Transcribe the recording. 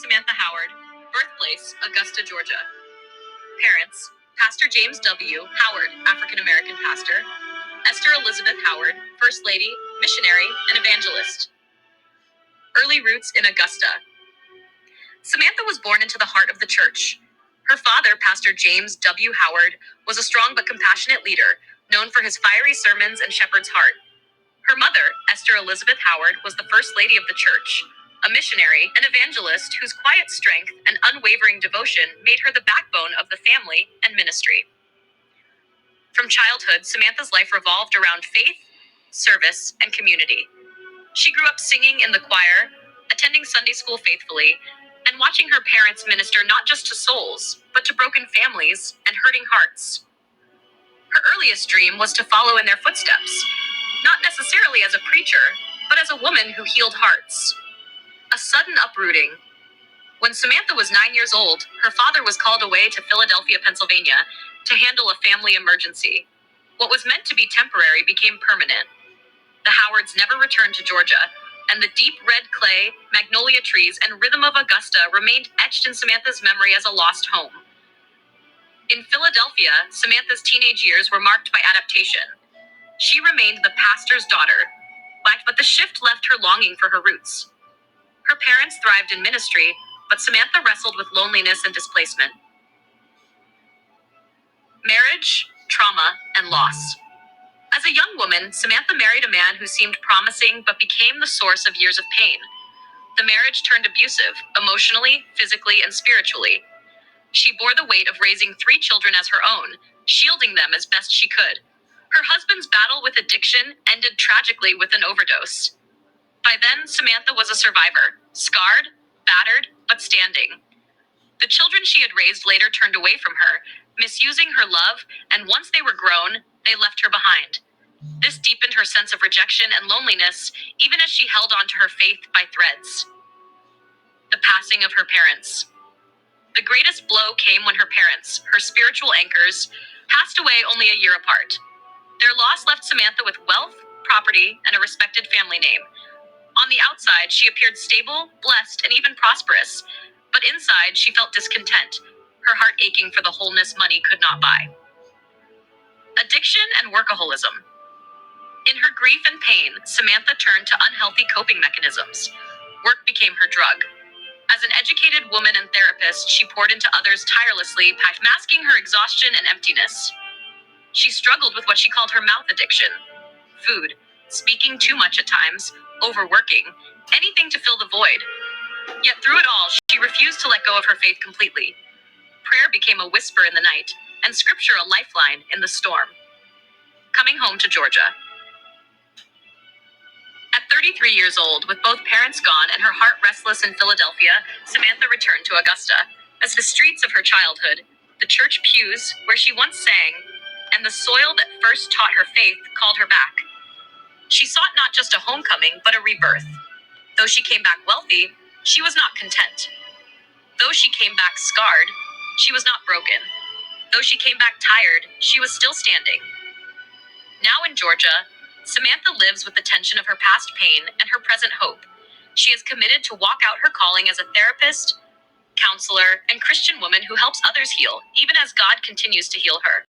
Samantha Howard. Birthplace, Augusta, Georgia. Parents, Pastor James W. Howard, African American pastor. Esther Elizabeth Howard, First Lady, missionary, and evangelist. Early roots in Augusta. Samantha was born into the heart of the church. Her father, Pastor James W. Howard, was a strong but compassionate leader, known for his fiery sermons and shepherd's heart. Her mother, Esther Elizabeth Howard, was the First Lady of the church, a missionary and evangelist whose quiet strength and unwavering devotion made her the backbone of the family and ministry. From childhood, Samantha's life revolved around faith, service, and community. She grew up singing in the choir, attending Sunday school faithfully, and watching her parents minister not just to souls, but to broken families and hurting hearts. Her earliest dream was to follow in their footsteps, not necessarily as a preacher, but as a woman who healed hearts. A sudden uprooting. When Samantha was 9 years old, her father was called away to Philadelphia, Pennsylvania, to handle a family emergency. What was meant to be temporary became permanent. The Howards never returned to Georgia, and the deep red clay, magnolia trees, and rhythm of Augusta remained etched in Samantha's memory as a lost home. In Philadelphia, Samantha's teenage years were marked by adaptation. She remained the pastor's daughter, but the shift left her longing for her roots. Her parents thrived in ministry, but Samantha wrestled with loneliness and displacement. Marriage, trauma, and loss. As a young woman, Samantha married a man who seemed promising but became the source of years of pain. The marriage turned abusive, emotionally, physically, and spiritually. She bore the weight of raising 3 children as her own, shielding them as best she could. Her husband's battle with addiction ended tragically with an overdose. By then, Samantha was a survivor, scarred, battered, but standing. The children she had raised later turned away from her, misusing her love, and once they were grown, they left her behind. This deepened her sense of rejection and loneliness, even as she held on to her faith by threads. The passing of her parents. The greatest blow came when her parents, her spiritual anchors, passed away only a year apart. Their loss left Samantha with wealth, property, and a respected family name. On the outside, she appeared stable, blessed, and even prosperous, but inside she felt discontent, her heart aching for the wholeness money could not buy. Addiction and workaholism. In her grief and pain, Samantha turned to unhealthy coping mechanisms. Work became her drug. As an educated woman and therapist, she poured into others tirelessly, masking her exhaustion and emptiness. She struggled with what she called her mouth addiction. Food, speaking too much at times, overworking, anything to fill the void. Yet through it all, she refused to let go of her faith completely. Prayer became a whisper in the night, and scripture a lifeline in the storm. Coming home to Georgia. At 33 years old, with both parents gone and her heart restless in Philadelphia, Samantha returned to Augusta. As the streets of her childhood, the church pews where she once sang, and the soil that first taught her faith called her back. She sought not just a homecoming, but a rebirth. Though she came back wealthy, she was not content. Though she came back scarred, she was not broken. Though she came back tired, she was still standing. Now in Georgia, Samantha lives with the tension of her past pain and her present hope. She is committed to walk out her calling as a therapist, counselor, and Christian woman who helps others heal, even as God continues to heal her.